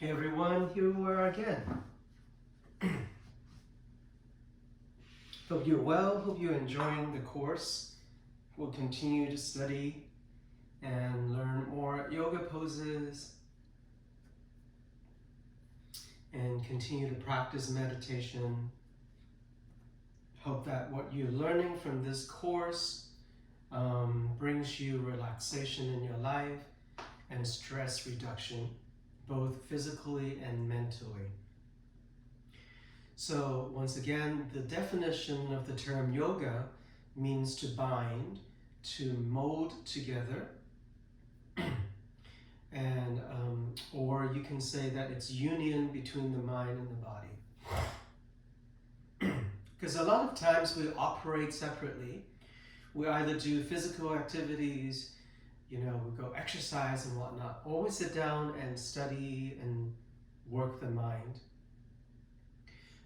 Hey everyone, here we are again. Hope you're well, hope you're enjoying the course. We'll continue to study and learn more yoga poses and continue to practice meditation. Hope that what you're learning from this course brings you relaxation in your life and stress reduction, both physically and mentally. So once again, the definition of the term yoga means to bind, to mold together, and or you can say that it's union between the mind and the body. Because a lot of times we operate separately. We either do physical activities, we go exercise and whatnot, or we sit down and study and work the mind.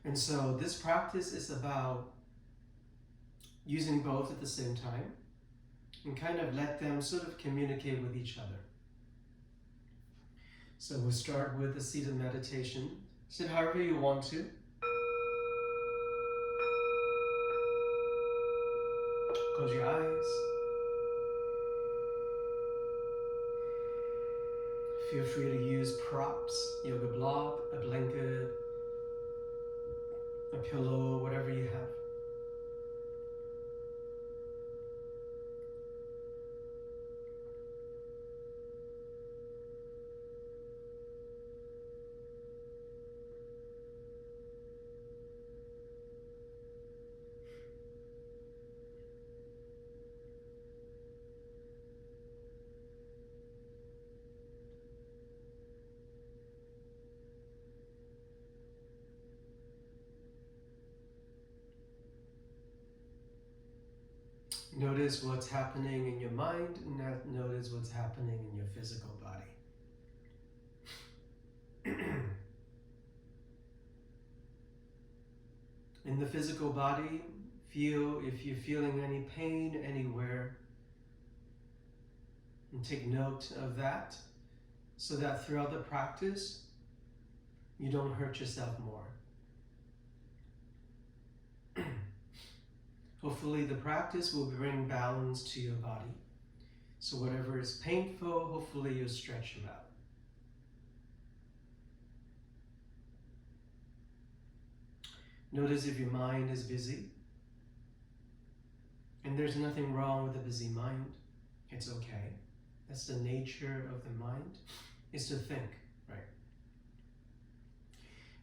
And so this practice is about using both at the same time and kind of let them sort of communicate with each other. So we'll start with a seated meditation. Sit however you want to. Close your eyes. Feel free to use props, yoga block, a blanket, a pillow, whatever you have. Notice what's happening in your mind, and notice what's happening in your physical body. In the physical body, feel if you're feeling any pain anywhere, and take note of that so that throughout the practice, you don't hurt yourself more. Hopefully the practice will bring balance to your body. So whatever is painful, hopefully you'll stretch them out. Notice if your mind is busy. And there's nothing wrong with a busy mind. It's okay. That's the nature of the mind, is to think, right?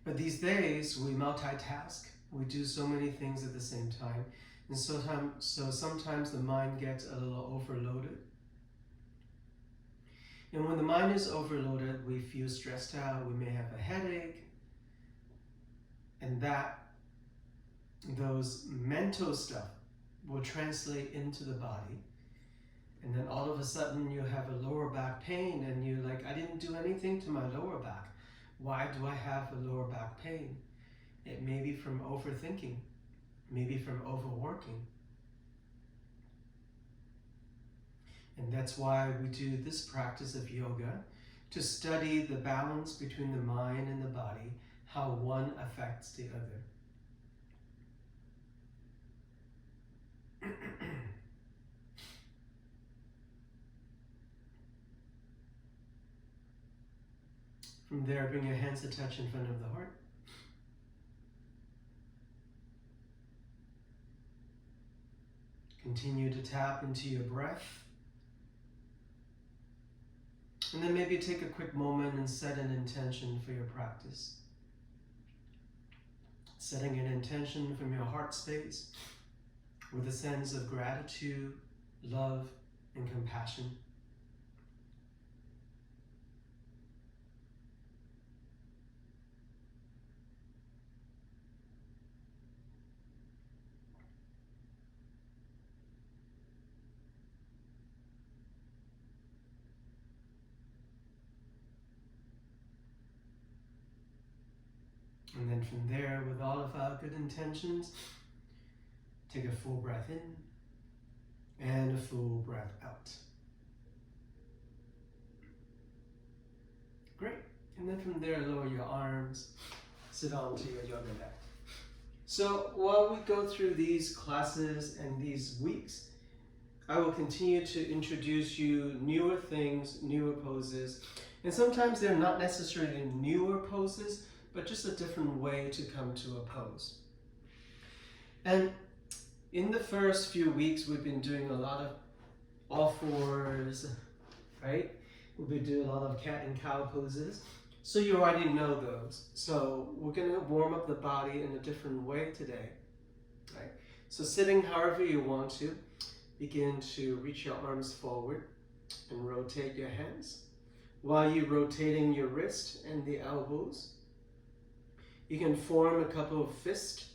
But these days, we multitask. We do so many things at the same time. And so sometimes the mind gets a little overloaded. And when the mind is overloaded, we feel stressed out, we may have a headache, and those mental stuff will translate into the body. And then all of a sudden you have a lower back pain and you're like, I didn't do anything to my lower back. Why do I have a lower back pain? It may be from overthinking. Maybe from overworking. And that's why we do this practice of yoga, to study the balance between the mind and the body, how one affects the other. From there, bring your hands to touch in front of the heart. Continue to tap into your breath. And then maybe take a quick moment and set an intention for your practice. Setting an intention from your heart space with a sense of gratitude, love, and compassion. And then from there, with all of our good intentions, take a full breath in and a full breath out. Great. And And then from there, lower your arms, sit onto your yoga mat. So while we go through these classes and these weeks, I will continue to introduce you newer things, newer poses. And sometimes they're not necessarily newer poses, but just a different way to come to a pose. And in the first few weeks, we've been doing a lot of all fours, right? We've been doing a lot of cat and cow poses. So you already know those. So we're gonna warm up the body in a different way today, right? So sitting however you want to, begin to reach your arms forward and rotate your hands. While you're rotating your wrist and the elbows, you can form a couple of fists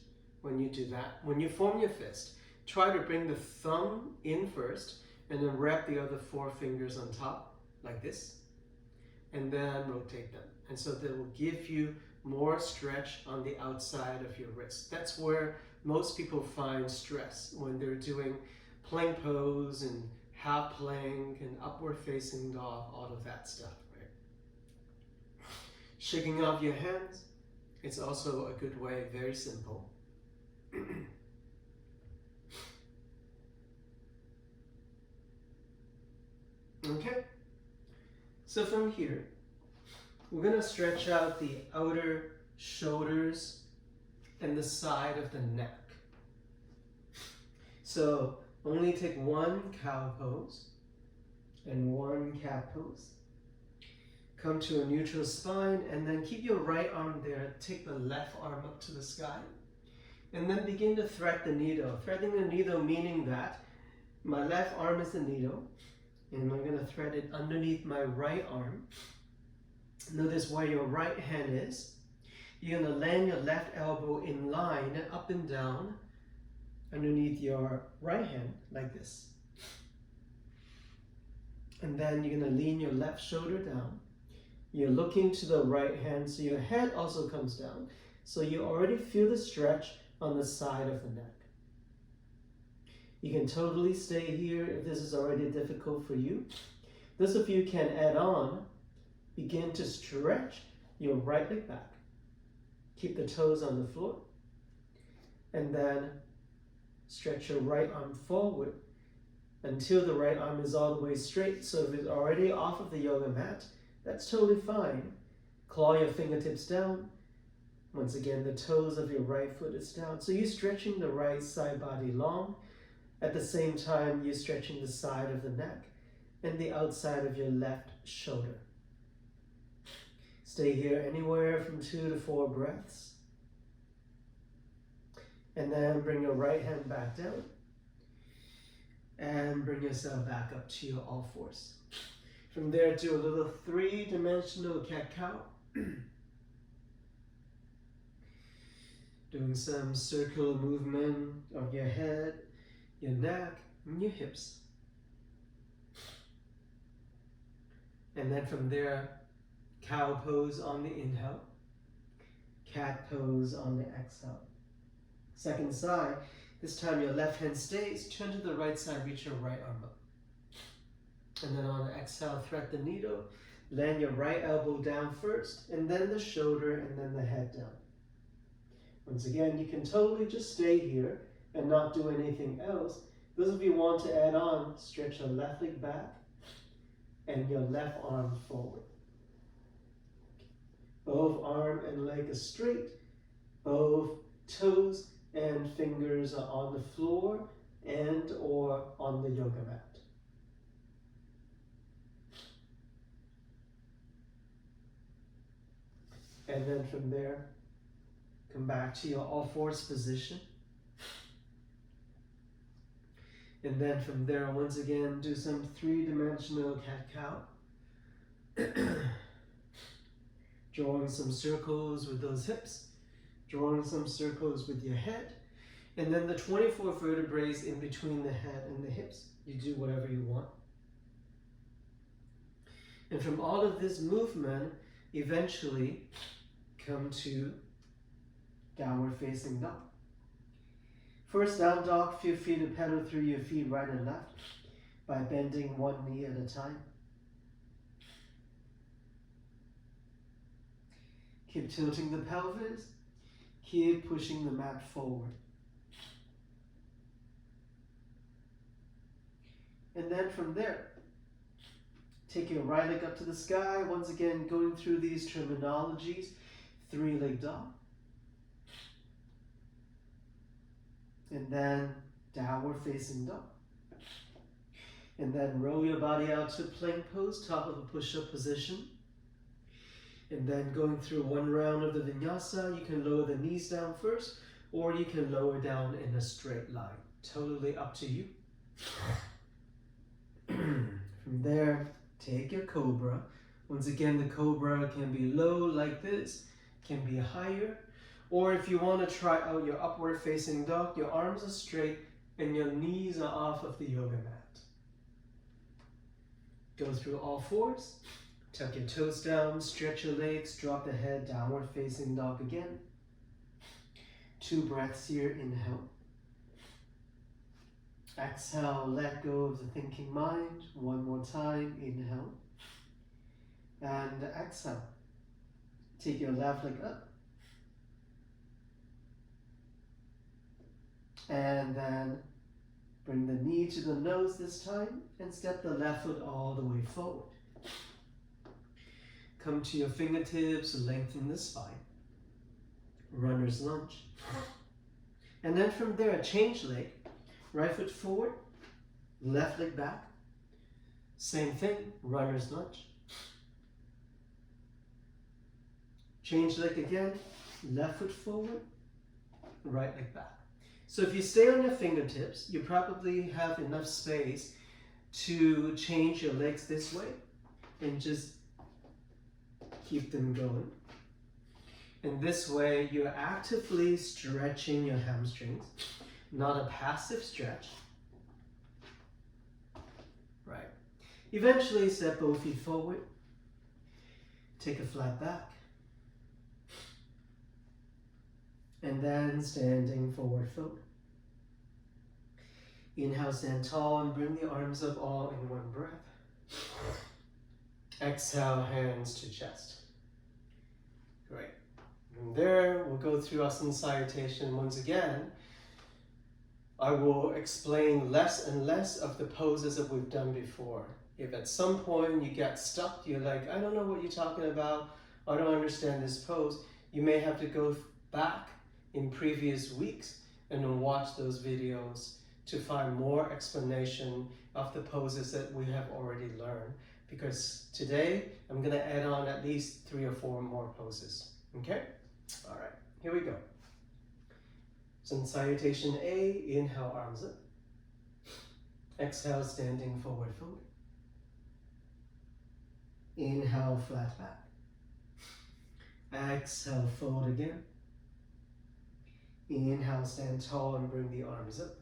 when you do that. When you form your fist, try to bring the thumb in first and then wrap the other 4 fingers on top like this, and then rotate them. And so that will give you more stretch on the outside of your wrist. That's where most people find stress when they're doing plank pose and half plank and upward facing dog, all of that stuff, right? Shaking off your hands, it's also a good way, very simple. Okay, so from here, we're going to stretch out the outer shoulders and the side of the neck. So only take one cow pose and one cat pose. Come to a neutral spine and then keep your right arm there. Take the left arm up to the sky and then begin to thread the needle. Threading the needle meaning that my left arm is the needle and I'm going to thread it underneath my right arm. Notice where your right hand is. You're going to land your left elbow in line up and down underneath your right hand like this. And then you're going to lean your left shoulder down. You're looking to the right hand, so your head also comes down. So you already feel the stretch on the side of the neck. You can totally stay here if this is already difficult for you. Those of you can add on, begin to stretch your right leg back. Keep the toes on the floor. And then stretch your right arm forward until the right arm is all the way straight. So if it's already off of the yoga mat, that's totally fine. Claw your fingertips down. Once again, the toes of your right foot is down. So you're stretching the right side body long. At the same time, you're stretching the side of the neck and the outside of your left shoulder. Stay here anywhere from 2 to 4 breaths. And then bring your right hand back down. And bring yourself back up to your all fours. From there, do a little 3-dimensional cat-cow. Doing some circular movement of your head, your neck, and your hips. And then from there, cow pose on the inhale, cat pose on the exhale. Second side, this time your left hand stays, turn to the right side, reach your right arm up. And then on the exhale, thread the needle, land your right elbow down first, and then the shoulder, and then the head down. Once again, you can totally just stay here and not do anything else. Those of you who want to add on, stretch your left leg back and your left arm forward. Both arm and leg are straight. Both toes and fingers are on the floor and or on the yoga mat. And then from there, come back to your all fours position. And then from there, once again, do some 3-dimensional cat-cow. Drawing some circles with those hips. Drawing some circles with your head. And then the 24 vertebrae in between the head and the hips. You do whatever you want. And from all of this movement, eventually come to downward facing dog. First down dog, feel free to pedal through your feet right and left by bending one knee at a time. Keep tilting the pelvis. Keep pushing the mat forward. And then from there, take your right leg up to the sky. Once again, going through these terminologies. 3-leg dog. And then downward facing dog. And then roll your body out to plank pose, top of a push-up position. And then going through one round of the vinyasa, you can lower the knees down first, or you can lower down in a straight line. Totally up to you. From there, take your cobra. Once again, the cobra can be low like this, can be higher. Or if you want to try out your upward facing dog, your arms are straight and your knees are off of the yoga mat. Go through all fours. Tuck your toes down, stretch your legs, drop the head, downward facing dog again. 2 breaths here, inhale. Exhale, let go of the thinking mind. One more time, inhale. And exhale. Take your left leg up. And then bring the knee to the nose this time and step the left foot all the way forward. Come to your fingertips, lengthen the spine. Runner's lunge. And then from there, change leg. Right foot forward, left leg back. Same thing, runner's lunge. Change leg again, left foot forward, right leg back. So if you stay on your fingertips, you probably have enough space to change your legs this way and just keep them going. And this way, you're actively stretching your hamstrings, not a passive stretch. Right. Eventually, step both feet forward. Take a flat back. And then standing forward fold. Inhale, stand tall and bring the arms up all in one breath. Exhale, hands to chest. Great. From there, we'll go through Asana Salutation once again. I will explain less and less of the poses that we've done before. If at some point you get stuck, you're like, I don't know what you're talking about, I don't understand this pose, you may have to go back in previous weeks and then watch those videos to find more explanation of the poses that we have already learned. Because today, I'm going to add on at least 3 or 4 more poses. Okay? All right, here we go. So Salutation A, inhale, arms up. Exhale, standing forward fold. Inhale, flat back. Exhale, fold again. Inhale, stand tall and bring the arms up.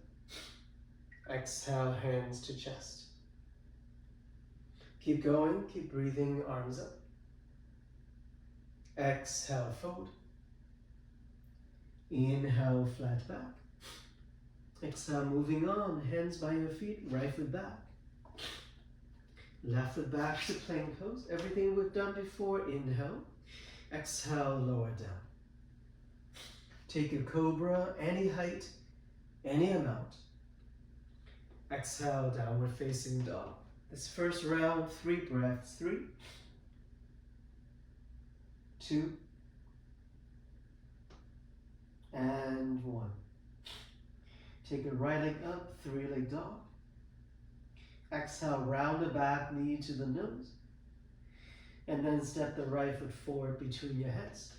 Exhale, hands to chest. Keep going, keep breathing, arms up. Exhale, fold. Inhale, flat back. Exhale, moving on, hands by your feet, right foot back. Left foot back to plank pose. Everything we've done before, inhale. Exhale, lower down. Take your cobra, any height, any amount. Exhale, downward facing dog. This first round, 3 breaths. 3, 2, and 1. Take your right leg up, 3-leg dog. Exhale, round the back, knee to the nose. And then step the right foot forward between your heads.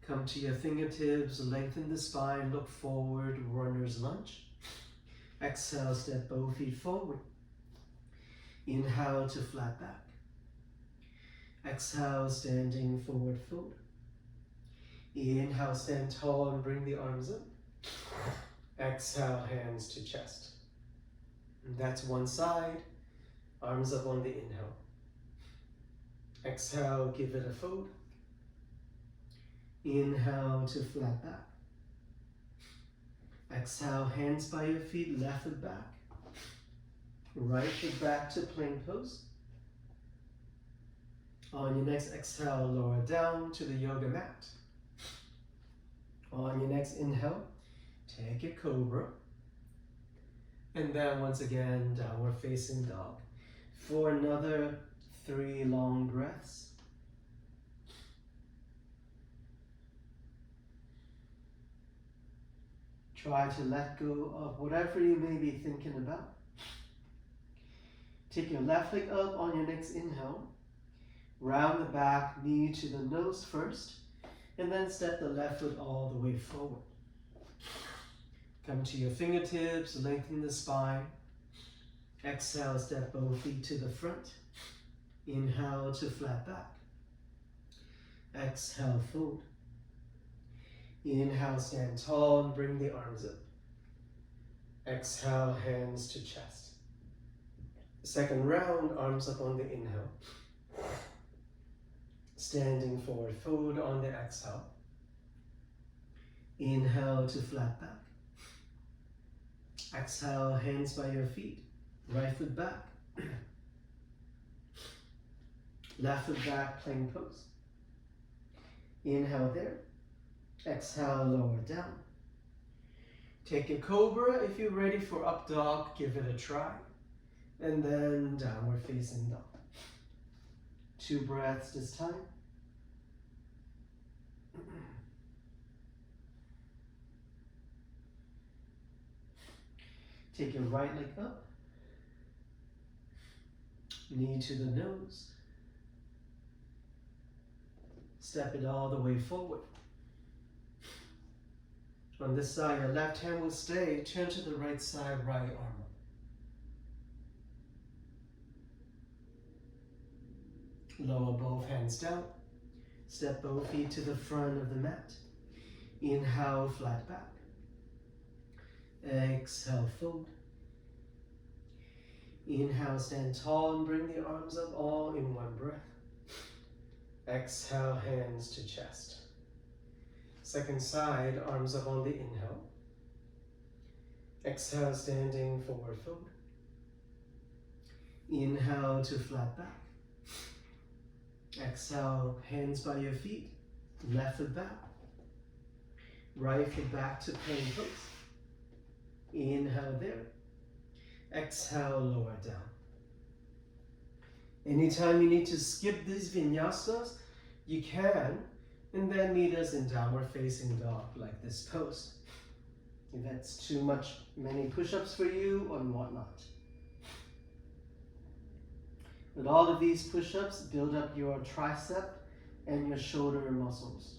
Come to your fingertips, lengthen the spine, look forward, runner's lunge. Exhale, step both feet forward. Inhale to flat back. Exhale, standing forward fold. Inhale, stand tall and bring the arms up. Exhale, hands to chest. And that's one side, arms up on the inhale. Exhale, give it a fold. Inhale to flat back. Exhale, hands by your feet, left foot back. Right foot back to plank pose. On your next exhale, lower down to the yoga mat. On your next inhale, take your cobra. And then once again, downward facing dog. For another 3 long breaths. Try to let go of whatever you may be thinking about. Take your left leg up on your next inhale. Round the back, knee to the nose first. And then step the left foot all the way forward. Come to your fingertips, lengthen the spine. Exhale, step both feet to the front. Inhale to flat back. Exhale, fold. Inhale, stand tall and bring the arms up. Exhale, hands to chest. Second round, arms up on the inhale. Standing forward fold on the exhale. Inhale to flat back. Exhale, hands by your feet. Right foot back. Left foot back, plank pose. Inhale there. Exhale, lower down. Take your cobra. If you're ready for up dog, give it a try. And then downward facing dog. 2 breaths this time. Take your right leg up. Knee to the nose. Step it all the way forward. On this side, your left hand will stay. Turn to the right side, right arm up. Lower both hands down. Step both feet to the front of the mat. Inhale, flat back. Exhale, fold. Inhale, stand tall and bring the arms up all in one breath. Exhale, hands to chest. Second side, arms up on the inhale. Exhale, standing forward fold. Inhale to flat back. Exhale, hands by your feet. Left foot back. Right foot back to plank pose. Inhale there. Exhale, lower down. Anytime you need to skip these vinyasas, you can, and then meet us in downward facing dog like this pose. If that's too many push-ups for you or whatnot. With all of these push-ups, build up your tricep and your shoulder muscles.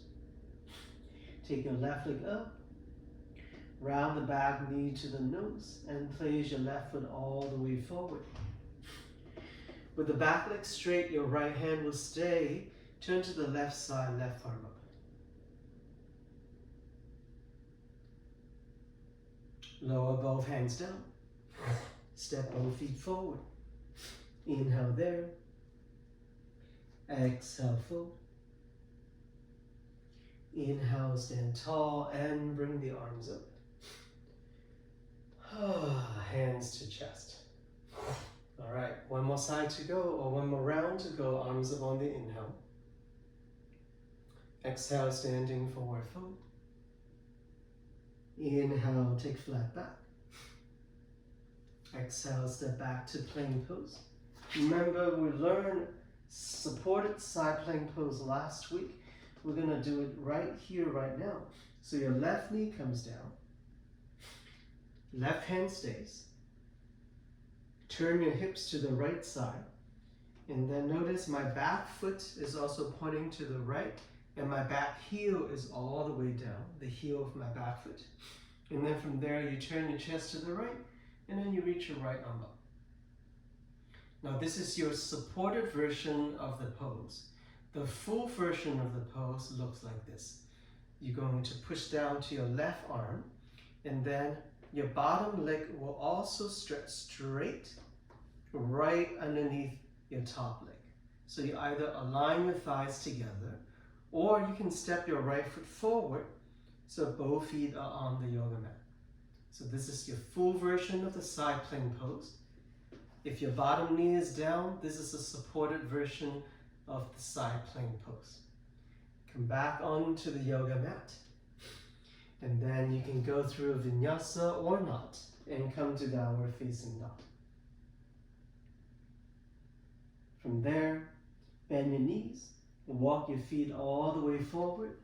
Take your left leg up. Round the back, knee to the nose, and place your left foot all the way forward. With the back leg straight, your right hand will stay. Turn to the left side, left arm up. Lower both hands down. Step both feet forward. Inhale there. Exhale, fold. Inhale, stand tall and bring the arms up. Hands to chest. All right, one more side to go, or one more round to go. Arms up on the inhale. Exhale, standing forward fold. Inhale, take flat back. Exhale, step back to plank pose. Remember, we learned supported side plank pose last week. We're gonna do it right here, right now. So your left knee comes down. Left hand stays. Turn your hips to the right side. And then notice my back foot is also pointing to the right, and my back heel is all the way down, the heel of my back foot. And then from there, you turn your chest to the right, and then you reach your right arm up. Now this is your supported version of the pose. The full version of the pose looks like this. You're going to push down to your left arm, and then your bottom leg will also stretch straight right underneath your top leg. So you either align your thighs together, or you can step your right foot forward so both feet are on the yoga mat. So this is your full version of the side plank pose. If your bottom knee is down, this is a supported version of the side plank pose. Come back onto the yoga mat. And then you can go through a vinyasa or not and come to downward facing dog. From there, bend your knees and walk your feet all the way forward.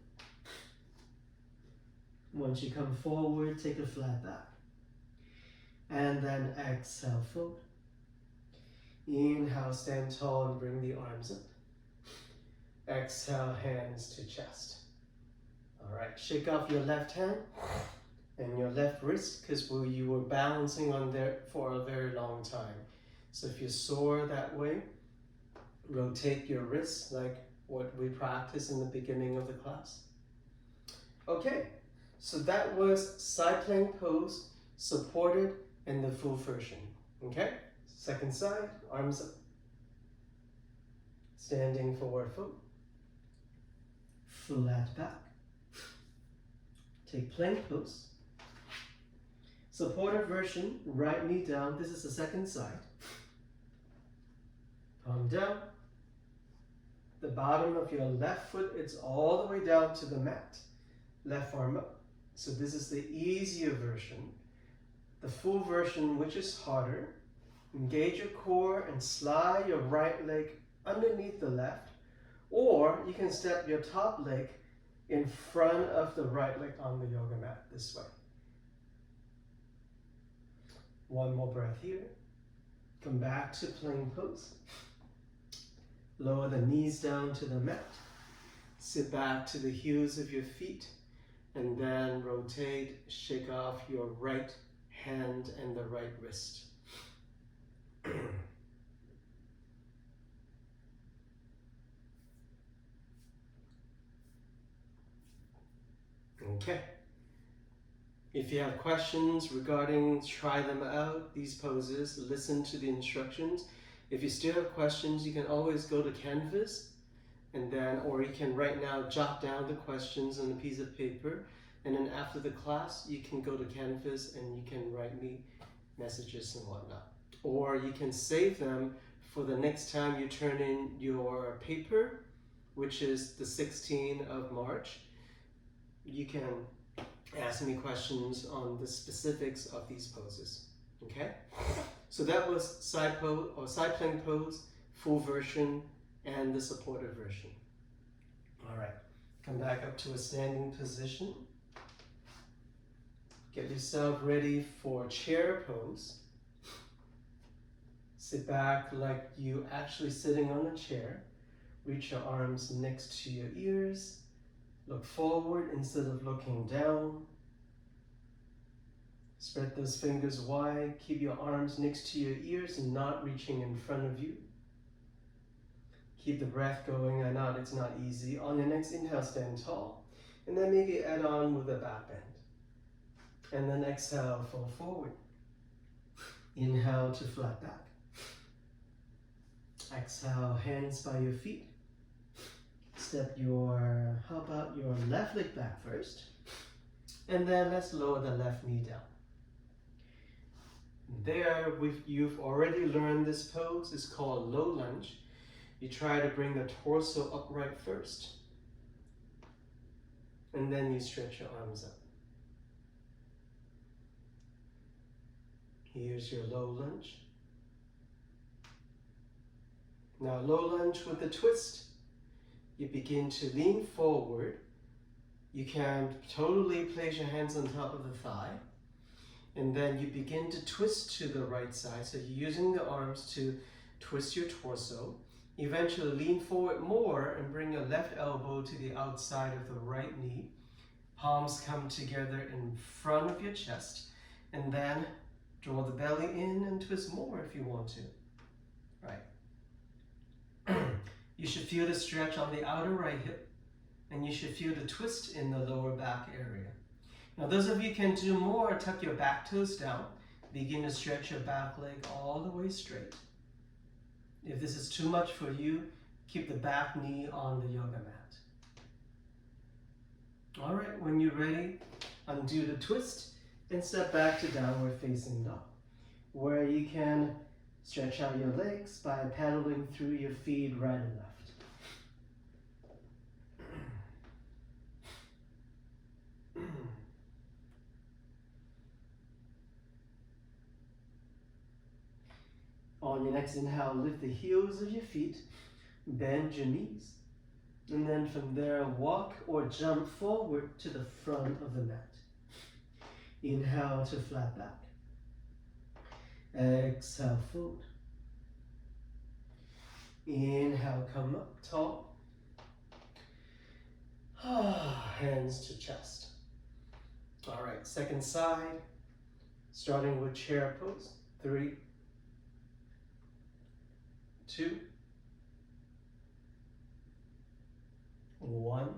Once you come forward, take a flat back. And then exhale, fold. Inhale, stand tall and bring the arms up. Exhale, hands to chest. All right, shake off your left hand and your left wrist because you were balancing on there for a very long time. So if you're sore that way, rotate your wrists like what we practiced in the beginning of the class. Okay, so that was side plank pose, supported, and the full version. Okay, second side, arms up. Standing forward fold. Flat back. Take plank pose. Supported version, right knee down. This is the second side. Palm down. The bottom of your left foot is all the way down to the mat. Left arm up. So this is the easier version. The full version, which is harder. Engage your core and slide your right leg underneath the left. Or you can step your top leg in front of the right leg on the yoga mat this way. One more breath here. Come back to plank pose. Lower the knees down to the mat. Sit back to the heels of your feet. And then rotate, shake off your right hand and the right wrist. Okay. If you have questions regarding try them out, these poses, listen to the instructions. If you still have questions, you can always go to Canvas and then, or you can right now jot down the questions on a piece of paper, and then after the class, you can go to Canvas and you can write me messages and whatnot. Or you can save them for the next time you turn in your paper, which is the 16th of March. You can ask me questions on the specifics of these poses. Okay? So that was side pose or side plank pose, full version, and the supported version. All right. Come back up to a standing position. Get yourself ready for chair pose. Sit back like you actually sitting on a chair. Reach your arms next to your ears. Look forward instead of looking down. Spread those fingers wide. Keep your arms next to your ears and not reaching in front of you. Keep the breath going. I know it's not easy. On your next inhale, stand tall. And then maybe add on with a back bend. And then exhale, fall forward. Inhale to flat back. Exhale, hands by your feet. Step how about your left leg back first? And then let's lower the left knee down. There, you've already learned this pose. It's called low lunge. You try to bring the torso upright first. And then you stretch your arms up. Here's your low lunge. Now low lunge with the twist. You begin to lean forward. You can totally place your hands on top of the thigh. And then you begin to twist to the right side. So you're using the arms to twist your torso. Eventually lean forward more and bring your left elbow to the outside of the right knee. Palms come together in front of your chest. And then draw the belly in and twist more if you want to. Right. You should feel the stretch on the outer right hip, and you should feel the twist in the lower back area. Now those of you who can do more, tuck your back toes down. Begin to stretch your back leg all the way straight. If this is too much for you, keep the back knee on the yoga mat. All right, when you're ready, undo the twist and step back to downward facing dog, where you can stretch out your legs by paddling through your feet right and left. On your next inhale, lift the heels of your feet, bend your knees, and then from there, walk or jump forward to the front of the mat. Inhale to flat back. Exhale, fold. Inhale, come up tall. Hands to chest. All right, second side, starting with chair pose. 3, 2, 1.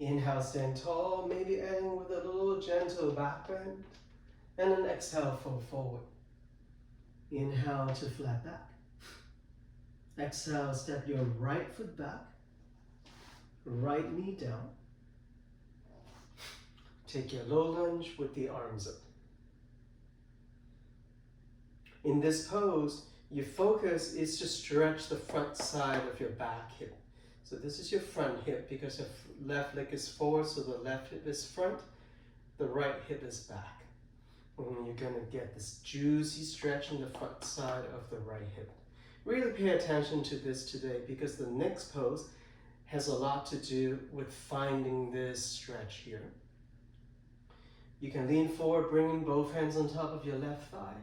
Inhale, stand tall, maybe ending with a little gentle back bend. And then exhale, fold forward. Inhale to flat back. Exhale, step your right foot back. Right knee down. Take your low lunge with the arms up. In this pose, your focus is to stretch the front side of your back hip. So this is your front hip because your left leg is forward, so the left hip is front, the right hip is back. And you're gonna get this juicy stretch in the front side of the right hip. Really pay attention to this today because the next pose has a lot to do with finding this stretch here. You can lean forward, bringing both hands on top of your left thigh.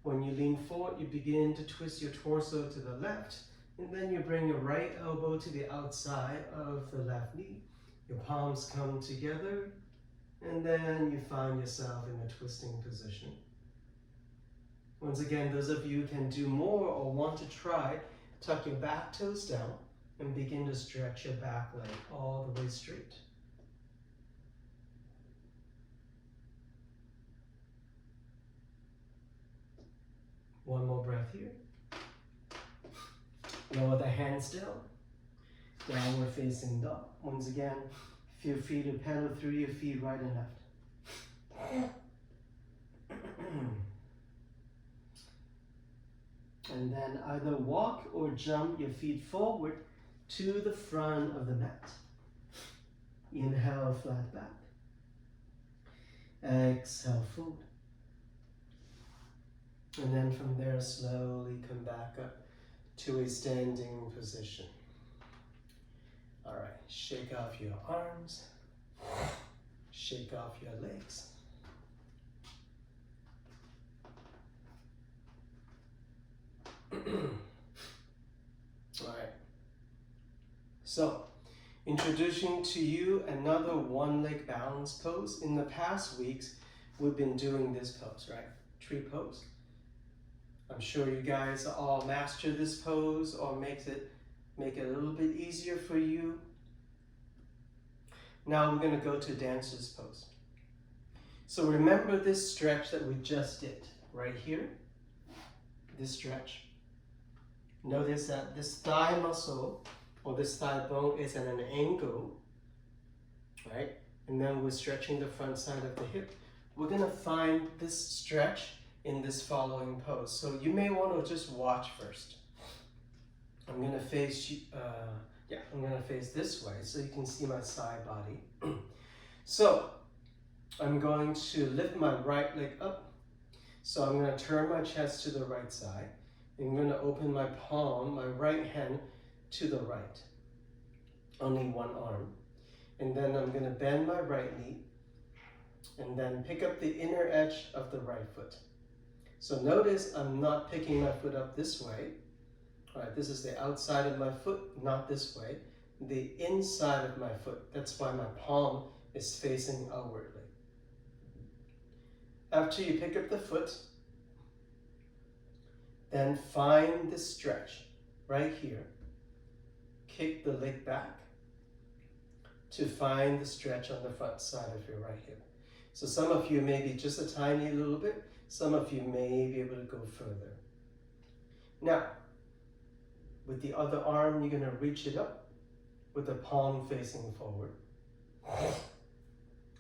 When you lean forward, you begin to twist your torso to the left, and then you bring your right elbow to the outside of the left knee. Your palms come together, and then you find yourself in a twisting position. Once again, those of you who can do more or want to try, tuck your back toes down and begin to stretch your back leg all the way straight. One more breath here. Lower the hands down. Downward facing dog. Once again, feel free to pedal through your feet right and left. And then either walk or jump your feet forward to the front of the mat. Inhale, flat back. Exhale, fold. And then from there, slowly come back up to a standing position. All right, shake off your arms, shake off your legs. All right, so introducing to you another one leg balance pose. In the past weeks, we've been doing this pose, right? Tree pose. I'm sure you guys all master this pose or make it a little bit easier for you. Now we're going to go to dancer's pose. So remember this stretch that we just did right here, this stretch. Notice that this thigh muscle or this thigh bone is at an angle, right? And then we're stretching the front side of the hip. We're going to find this stretch in this following pose. So you may want to just watch first. I'm going to face I'm going to face this way so you can see my side body. So I'm going to lift my right leg up. So I'm going to turn my chest to the right side. I'm going to open my palm, my right hand to the right. Only one arm. And then I'm going to bend my right knee and then pick up the inner edge of the right foot. So notice I'm not picking my foot up this way. All right, this is the outside of my foot, not this way. The inside of my foot. That's why my palm is facing outwardly. After you pick up the foot, then find the stretch right here. Kick the leg back to find the stretch on the front side of your right hip. So some of you maybe just a tiny little bit. Some of you may be able to go further. Now, with the other arm, you're going to reach it up with the palm facing forward.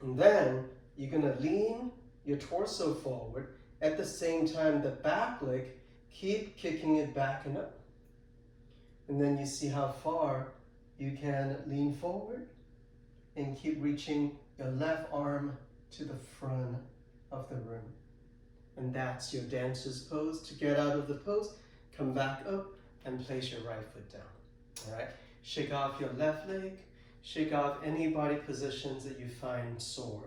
And then you're going to lean your torso forward. At the same time, the back leg, keep kicking it back and up. And then you see how far you can lean forward and keep reaching your left arm to the front of the room. And that's your dancer's pose. To get out of the pose, come back up and place your right foot down. All right, shake off your left leg, shake off any body positions that you find sore.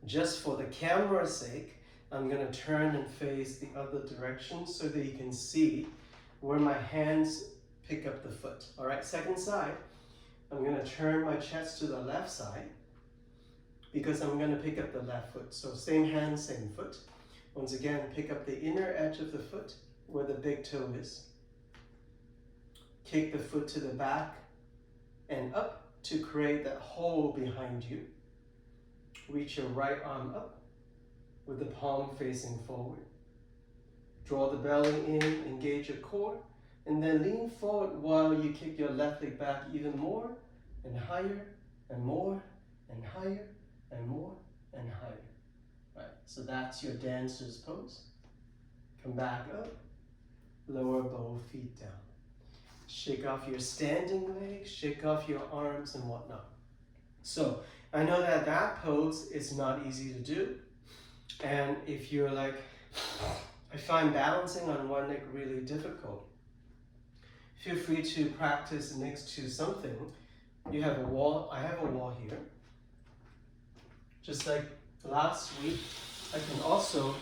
Just for the camera's sake, I'm going to turn and face the other direction so that you can see where my hands pick up the foot. All right, second side, I'm going to turn my chest to the left side because I'm going to pick up the left foot. So same hand, same foot. Once again, pick up the inner edge of the foot where the big toe is. Kick the foot to the back and up to create that hole behind you. Reach your right arm up with the palm facing forward. Draw the belly in, engage your core, and then lean forward while you kick your left leg back even more and higher and more and higher and more and higher. Right, so that's your dancer's pose. Come back up, lower both feet down. Shake off your standing legs, shake off your arms and whatnot. So I know that that pose is not easy to do. And if you're like, I find balancing on one leg really difficult, feel free to practice next to something. You have a wall, I have a wall here. Just like last week, I can also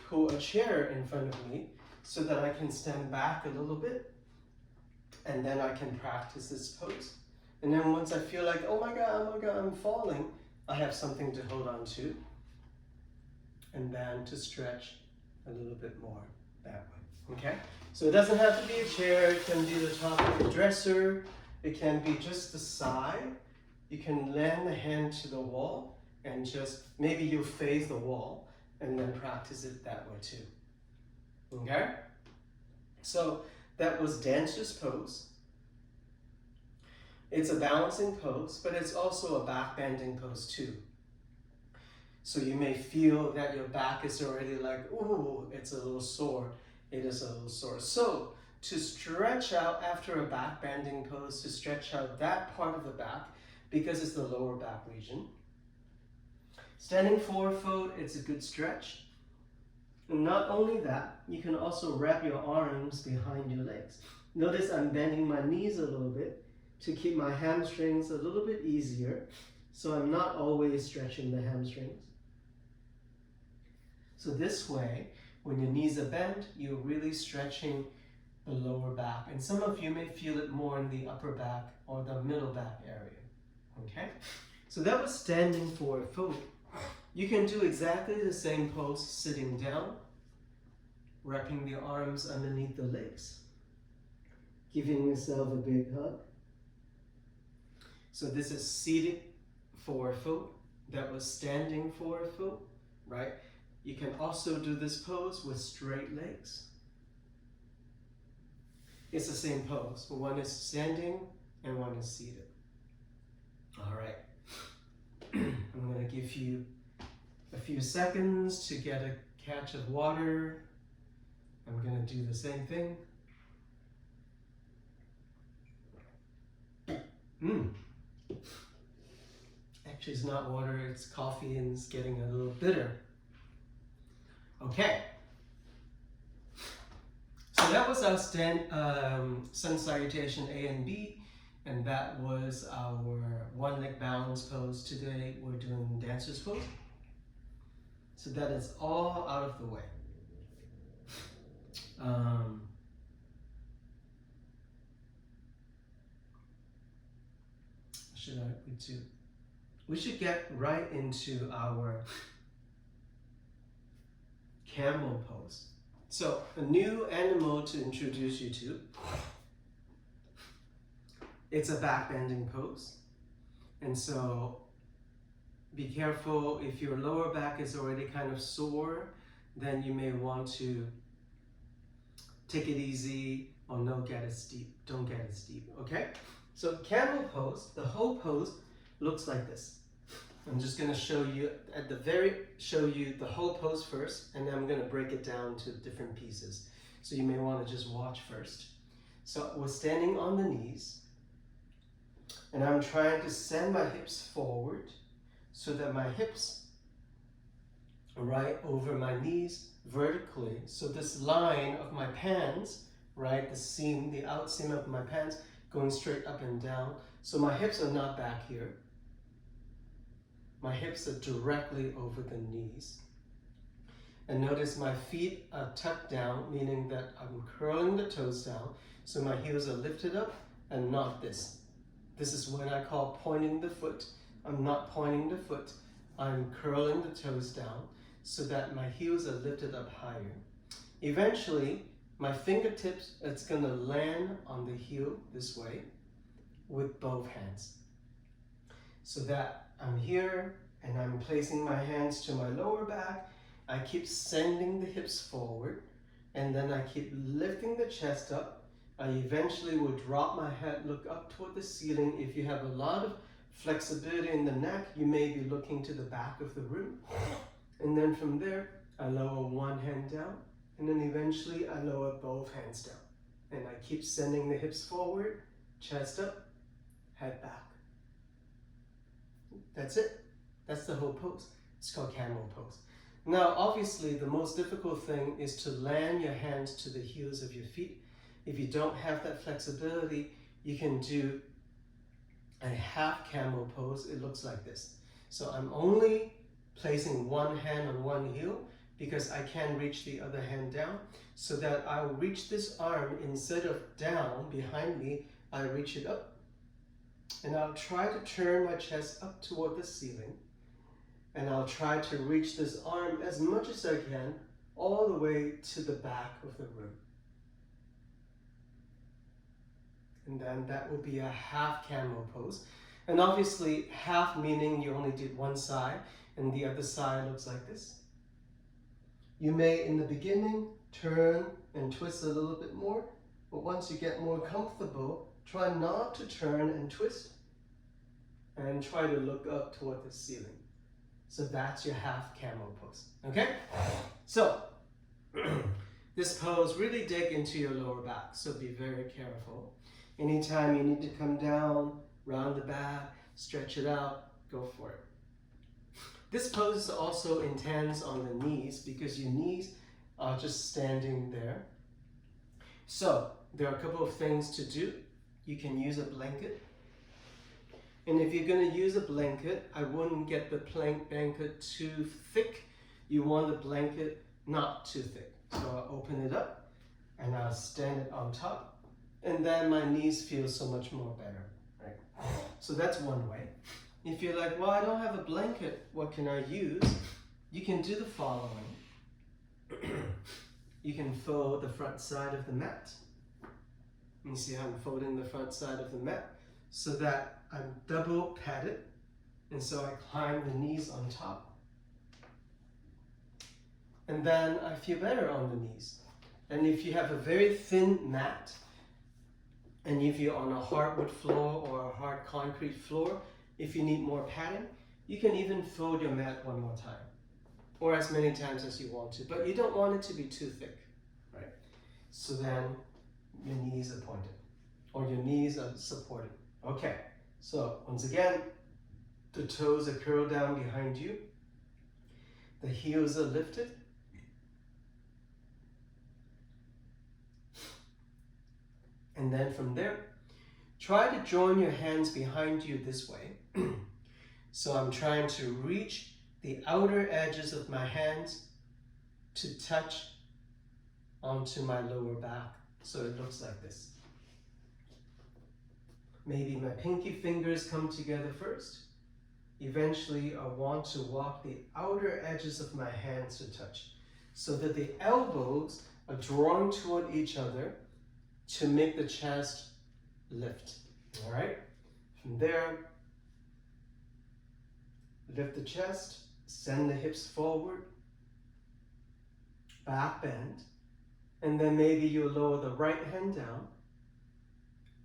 pull a chair in front of me so that I can stand back a little bit and then I can practice this pose. And then once I feel like, oh my God, I'm falling, I have something to hold on to and then to stretch a little bit more that way, okay? So it doesn't have to be a chair, it can be the top of the dresser, it can be just the side. You can land the hand to the wall and just, maybe you face the wall and then practice it that way too, okay? So that was dancer's pose. It's a balancing pose, but it's also a back bending pose too. So you may feel that your back is already like, ooh, it's a little sore. It is a little sore. So to stretch out after a back bending pose, to stretch out that part of the back, because it's the lower back region. Standing forward fold, it's a good stretch. And not only that, you can also wrap your arms behind your legs. Notice I'm bending my knees a little bit to keep my hamstrings a little bit easier, so I'm not always stretching the hamstrings. So this way, when your knees are bent, you're really stretching the lower back. And some of you may feel it more in the upper back or the middle back area, okay? So that was standing forward fold. You can do exactly the same pose sitting down, wrapping the arms underneath the legs, giving yourself a big hug. So this is seated forward fold. That was standing forward fold, right? You can also do this pose with straight legs. It's the same pose, but one is standing and one is seated. All right. I'm going to give you a few seconds to get a catch of water. I'm going to do the same thing. Actually, it's not water, it's coffee and it's getting a little bitter. Okay. So that was our sun salutation A and B, and that was our one leg balance pose. Today we're doing dancer's pose. So that is all out of the way. We should get right into our camel pose. So a new animal to introduce you to. It's a back bending pose. And so be careful if your lower back is already kind of sore, then you may want to take it easy or don't get it steep, okay? So camel pose, the whole pose looks like this. I'm just going to show you the whole pose first, and then I'm going to break it down to different pieces. So you may want to just watch first. So we're standing on the knees, and I'm trying to send my hips forward so that my hips right over my knees vertically. So this line of my pants, right, the seam, the out seam of my pants going straight up and down. So my hips are not back here. My hips are directly over the knees. And notice my feet are tucked down, meaning that I'm curling the toes down. So my heels are lifted up and not this. This is what I call pointing the foot. I'm not pointing the foot. I'm curling the toes down so that my heels are lifted up higher. Eventually, my fingertips, it's going to land on the heel this way with both hands. So that I'm here and I'm placing my hands to my lower back. I keep sending the hips forward and then I keep lifting the chest up. I eventually will drop my head, look up toward the ceiling. If you have a lot of flexibility in the neck, you may be looking to the back of the room. And then from there, I lower one hand down, and then eventually I lower both hands down. And I keep sending the hips forward, chest up, head back. That's it. That's the whole pose. It's called camel pose. Now, obviously, the most difficult thing is to land your hands to the heels of your feet. If you don't have that flexibility, you can do a half camel pose. It looks like this. So I'm only placing one hand on one heel because I can't reach the other hand down, so that I'll reach this arm instead of down behind me, I reach it up. And I'll try to turn my chest up toward the ceiling. And I'll try to reach this arm as much as I can all the way to the back of the room. And then that will be a half camel pose. And obviously half meaning you only did one side and the other side looks like this. You may in the beginning turn and twist a little bit more, but once you get more comfortable, try not to turn and twist and try to look up toward the ceiling. So that's your half camel pose, okay? So this pose really dig into your lower back, so be very careful. Anytime you need to come down, round the back, stretch it out, go for it. This pose is also intense on the knees because your knees are just standing there. So there are a couple of things to do. You can use a blanket. And if you're going to use a blanket, I wouldn't get the blanket too thick. You want the blanket not too thick. So I'll open it up and I'll stand it on top. And then my knees feel so much more better, right? So that's one way. If you're like, well, I don't have a blanket, what can I use? You can do the following. You can fold the front side of the mat. You see how I'm folding the front side of the mat so that I'm double padded. And so I climb the knees on top. And then I feel better on the knees. And if you have a very thin mat, and if you're on a hardwood floor or a hard concrete floor, if you need more padding, you can even fold your mat one more time, or as many times as you want to, but you don't want it to be too thick, right? So then your knees are pointed, or your knees are supported. Okay, so once again, the toes are curled down behind you, the heels are lifted, and then from there, try to join your hands behind you this way. So I'm trying to reach the outer edges of my hands to touch onto my lower back. So it looks like this. Maybe my pinky fingers come together first. Eventually, I want to walk the outer edges of my hands to touch so that the elbows are drawn toward each other to make the chest lift. All right? From there, lift the chest, send the hips forward, back bend, and then maybe you lower the right hand down.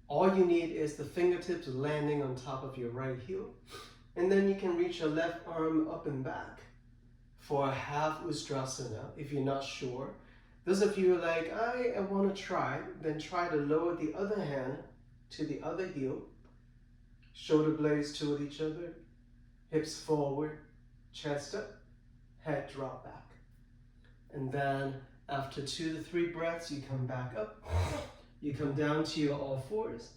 All you need is the fingertips landing on top of your right heel, and then you can reach your left arm up and back for a half Ustrasana if you're not sure. Those of you like, I want to try, then try to lower the other hand to the other heel, shoulder blades toward each other, hips forward, chest up, head drop back. And then after 2 to 3 breaths, you come back up. You come down to your all fours.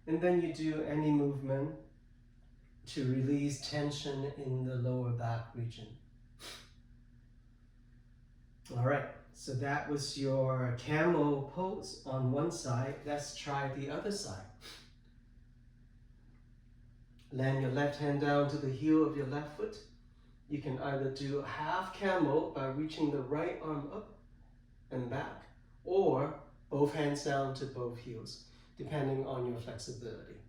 And then you do any movement to release tension in the lower back region. All right, so that was your camel pose on one side. Let's try the other side. Land your left hand down to the heel of your left foot. You can either do half camel by reaching the right arm up and back, or both hands down to both heels, depending on your flexibility.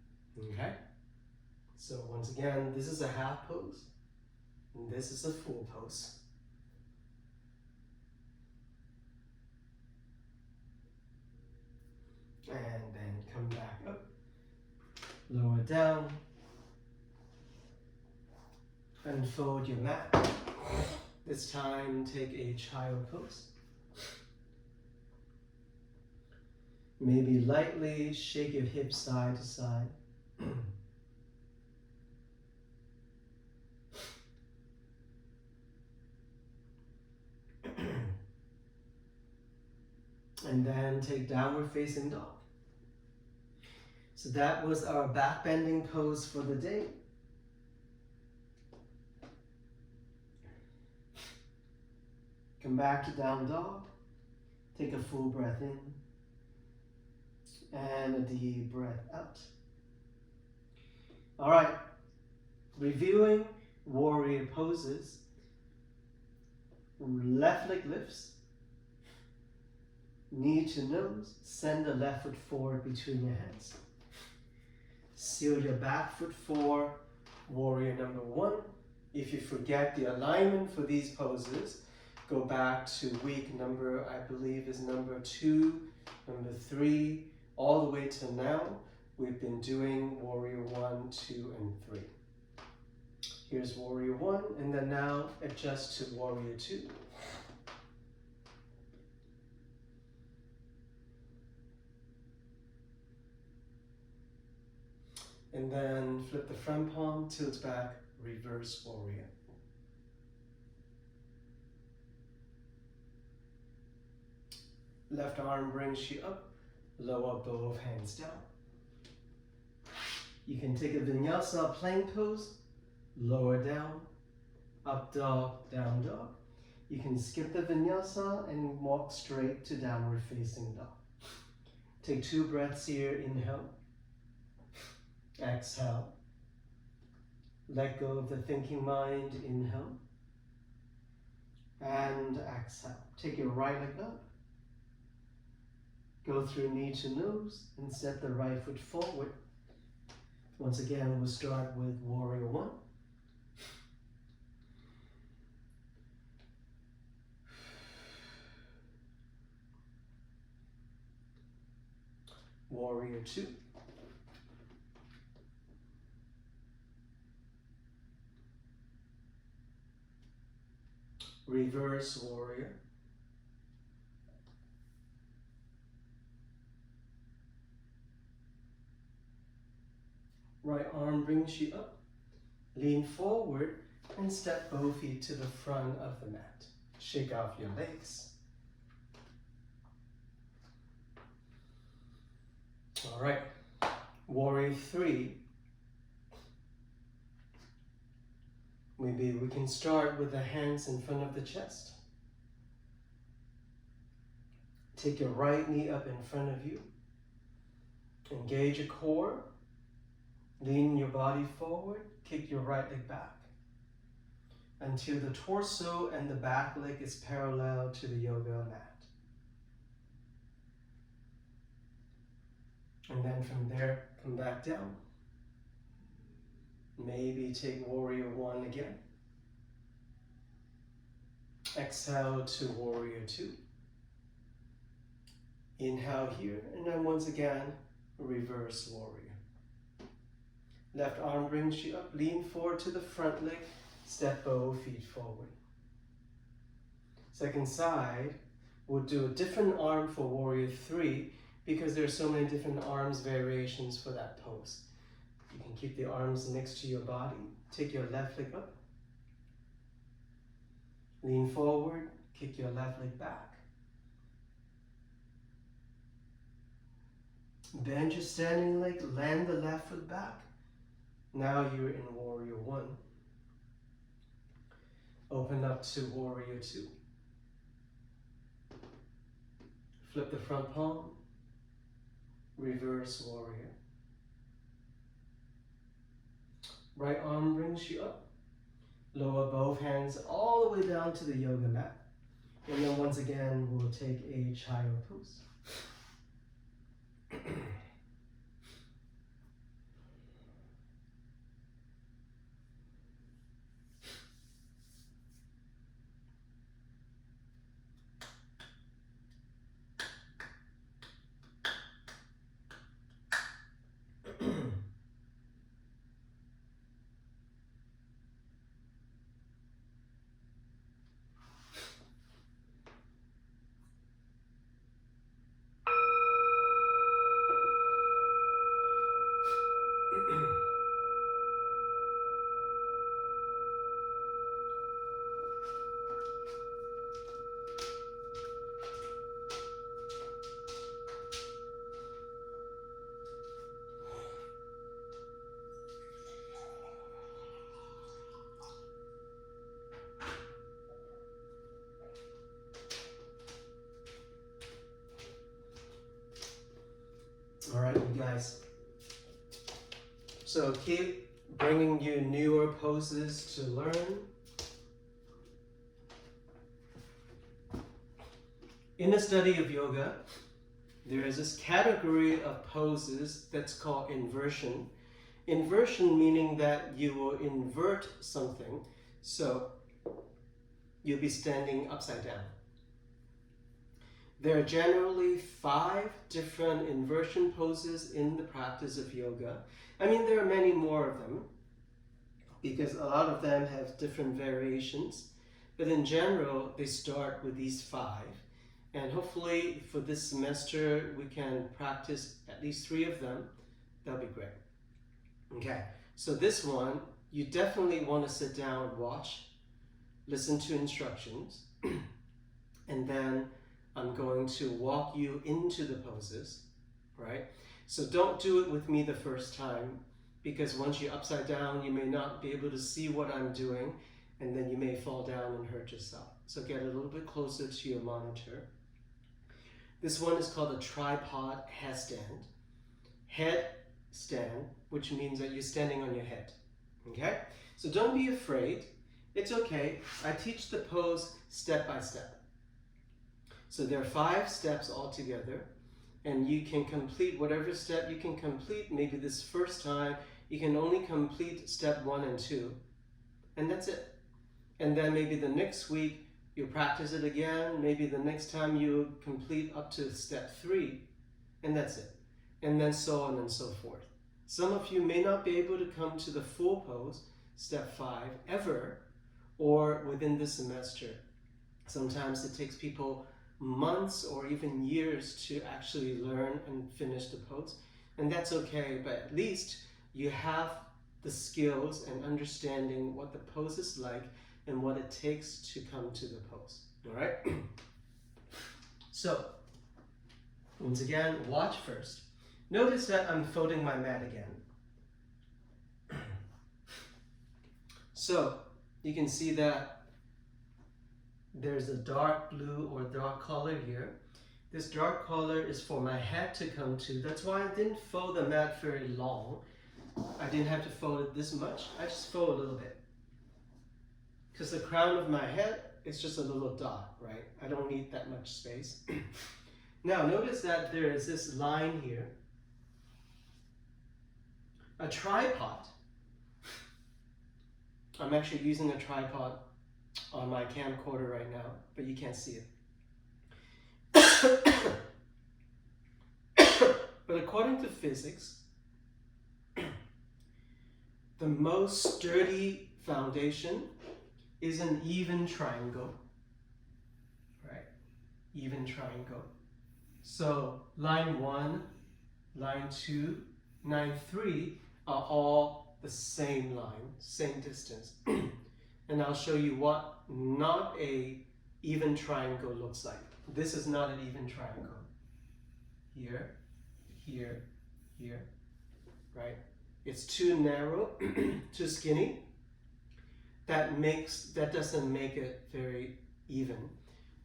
Okay? So once again, this is a half pose, and this is a full pose. And then come back up, lower down, unfold your mat. This time, take a child pose. Maybe lightly shake your hips side to side. And then take downward facing dog. So that was our back bending pose for the day. Come back to down dog. Take a full breath in and a deep breath out. All right, reviewing warrior poses. Left leg lifts, knee to nose, send the left foot forward between your hands. Seal your back foot for warrior number 1. If you forget the alignment for these poses, go back to week number, I believe is number 2, number 3, all the way to now. We've been doing warrior 1, 2, and 3. Here's warrior 1, and then now adjust to warrior 2. And then flip the front palm, tilt back, reverse warrior. Left arm brings you up, lower both hands down. You can take a vinyasa plank pose, lower down, up dog, down dog. You can skip the vinyasa and walk straight to downward facing dog. Take 2 breaths here, inhale, exhale. Let go of the thinking mind, inhale, and exhale. Take your right leg up. Go through knee to nose and step the right foot forward. Once again, we'll start with warrior 1. Warrior 2. Reverse warrior. Right arm brings you up. Lean forward and step both feet to the front of the mat. Shake off your legs. All right, warrior 3. Maybe we can start with the hands in front of the chest. Take your right knee up in front of you. Engage your core. Lean your body forward. Kick your right leg back until the torso and the back leg is parallel to the yoga mat. And then from there, come back down. Maybe take warrior 1 again. Exhale to warrior 2. Inhale here, and then once again, reverse warrior. Left arm brings you up, lean forward to the front leg, step both feet forward. Second side, we'll do a different arm for warrior 3 because there are so many different arms variations for that pose. You can keep the arms next to your body. Take your left leg up. Lean forward, kick your left leg back. Bend your standing leg, land the left foot back. Now you're in Warrior One. Open up to Warrior Two. Flip the front palm, reverse warrior. Right arm brings you up. Lower both hands all the way down to the yoga mat. And then once again, we'll take a child pose. All right, you guys. So keep bringing you newer poses to learn. In the study of yoga, there is this category of poses that's called inversion. Inversion meaning that you will invert something. So you'll be standing upside down. There are generally 5 different inversion poses in the practice of yoga. I mean, there are many more of them because a lot of them have different variations. But in general, they start with these 5. And hopefully for this semester, we can practice at least 3 of them. That'll be great. Okay, so this one, you definitely want to sit down, watch, listen to instructions, and then I'm going to walk you into the poses, right? So don't do it with me the first time, because once you're upside down, you may not be able to see what I'm doing, and then you may fall down and hurt yourself. So get a little bit closer to your monitor. This one is called a tripod headstand. Headstand, which means that you're standing on your head, okay? So don't be afraid. It's okay. I teach the pose step by step. So there are 5 steps altogether, and you can complete whatever step you can complete. Maybe this first time, you can only complete step 1 and 2, and that's it. And then maybe the next week, you practice it again. Maybe the next time you complete up to step 3, and that's it. And then so on and so forth. Some of you may not be able to come to the full pose, step 5, ever, or within this semester. Sometimes it takes people months or even years to actually learn and finish the pose, and that's okay, but at least you have the skills and understanding what the pose is like and what it takes to come to the pose. All right? So once again, watch first. Notice that I'm folding my mat again. So you can see that there's a dark blue or dark color here. This dark color is for my head to come to. That's why I didn't fold the mat very long. I didn't have to fold it this much. I just fold a little bit. Because the crown of my head is just a little dot, right? I don't need that much space. Now notice that there is this line here. A tripod. I'm actually using a tripod on my camcorder right now, but you can't see it. But according to physics, the most sturdy foundation is an even triangle, right? Even triangle. So line 1, line 2, line 3 are all the same line, same distance. and I'll show you what not a even triangle looks like. This is not an even triangle. Here, here, here, right? It's too narrow, too skinny. That doesn't make it very even.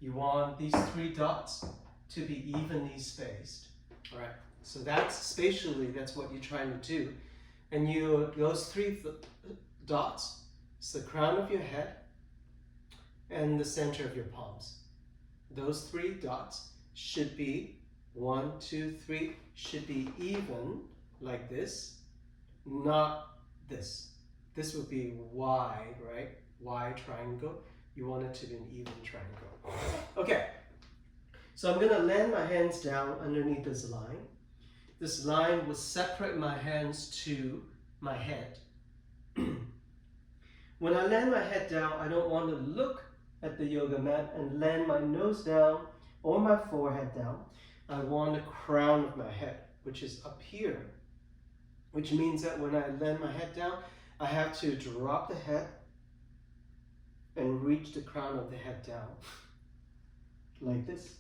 You want these 3 dots to be evenly spaced. All right. So that's spatially, that's what you're trying to do. And those 3 dots, it's the crown of your head and the center of your palms. Those 3 dots should be 1, 2, 3, should be even like this, not this. This would be Y, right? Y triangle. You want it to be an even triangle. Okay, so I'm gonna land my hands down underneath this line. This line will separate my hands to my head. When I land my head down, I don't want to look at the yoga mat and land my nose down or my forehead down. I want the crown of my head, which is up here, which means that when I land my head down, I have to drop the head and reach the crown of the head down, like this.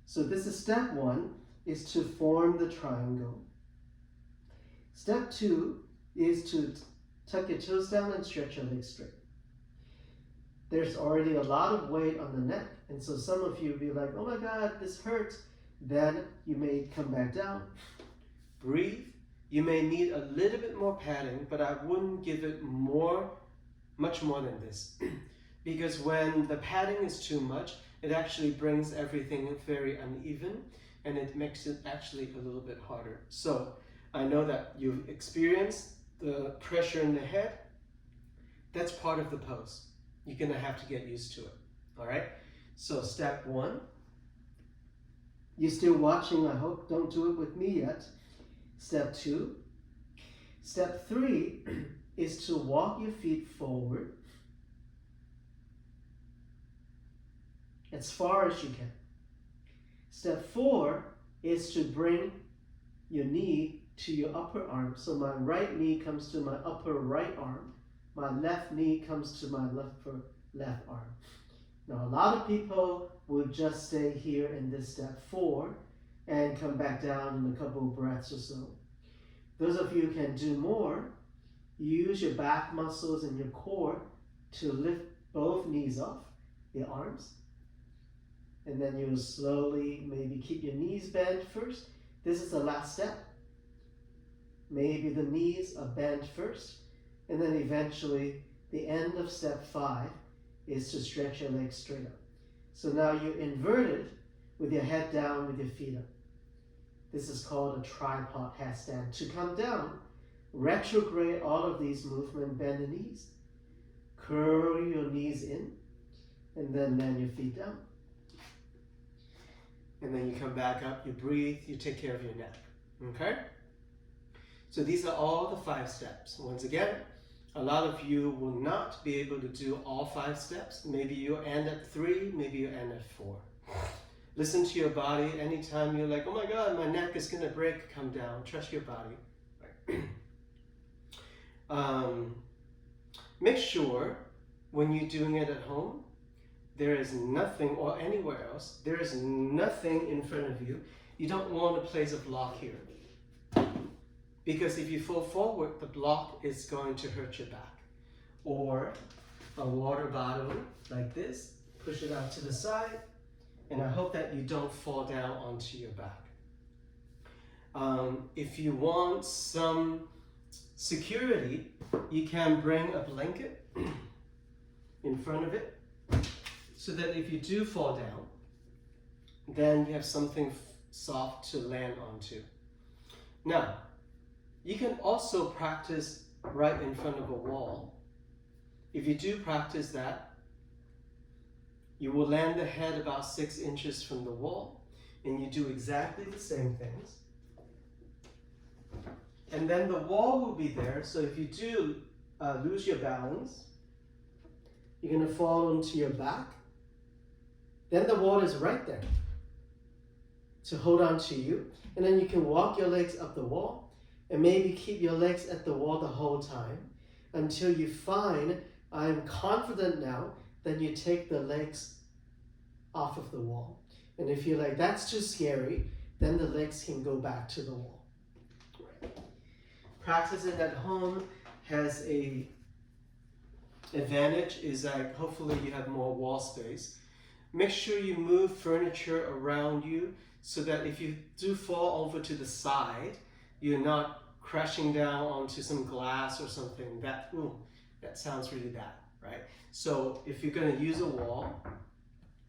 So this is step 1, is to form the triangle. Step 2 is to tuck your toes down and stretch your legs straight. There's already a lot of weight on the neck, and so some of you will be like, oh my God, this hurts. Then you may come back down, breathe. You may need a little bit more padding, but I wouldn't give it much more than this. Because when the padding is too much, it actually brings everything very uneven, and it makes it actually a little bit harder. So I know that you've experienced the pressure in the head. That's part of the pose. You're gonna have to get used to it, all right? So step 1, you're still watching, I hope, don't do it with me yet. Step 2. Step 3 is to walk your feet forward as far as you can. Step 4 is to bring your knee to your upper arm. So my right knee comes to my upper right arm. My left knee comes to my left arm. Now a lot of people will just stay here in this step 4 and come back down in a couple of breaths or so. Those of you who can do more, use your back muscles and your core to lift both knees off your arms. And then you'll slowly maybe keep your knees bent first. This is the last step. Maybe the knees are bent first. And then eventually the end of step 5 is to stretch your legs straight up. So now you're inverted with your head down with your feet up. This is called a tripod headstand. To come down, retrograde all of these movements, bend the knees, curl your knees in, and then land your feet down. And then you come back up, you breathe, you take care of your neck, okay? So these are all the 5 steps. Once again, a lot of you will not be able to do all 5 steps. Maybe you end at 3, maybe you end at 4. Listen to your body. Anytime you're like, oh my God, my neck is gonna break, come down. Trust your body. Make sure when you're doing it at home, there is nothing, or anywhere else, there is nothing in front of you. You don't want to place a block here. Because if you fall forward, the block is going to hurt your back. Or a water bottle like this, push it out to the side, and I hope that you don't fall down onto your back. If you want some security, you can bring a blanket in front of it, so that if you do fall down, then you have something soft to land onto. Now, you can also practice right in front of a wall. If you do practice that, you will land the head about 6 inches from the wall, and you do exactly the same things. And then the wall will be there, so if you do lose your balance, you're gonna fall onto your back. Then the wall is right there to hold on to you. And then you can walk your legs up the wall and maybe keep your legs at the wall the whole time until you find I'm confident now, then you take the legs off of the wall. And if you're like, that's too scary, then the legs can go back to the wall. Practicing at home has a advantage is like hopefully you have more wall space. Make sure you move furniture around you so that if you do fall over to the side, you're not crashing down onto some glass or something. That sounds really bad, right? So if you're going to use a wall,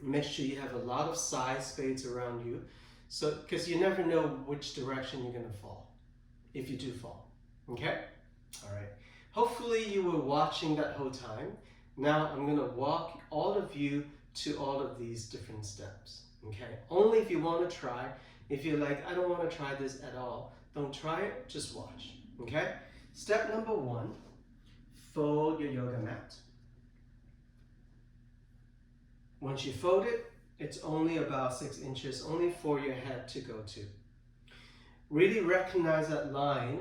make sure you have a lot of side space around you, so because you never know which direction you're going to fall if you do fall. Okay? All right. Hopefully you were watching that whole time. Now I'm going to walk all of you to all of these different steps. Okay? Only if you want to try. If you're like, I don't want to try this at all, don't try it, just watch. Okay? Step number 1, fold your yoga mat. Once you fold it, it's only about 6 inches, only for your head to go to. Really recognize that line.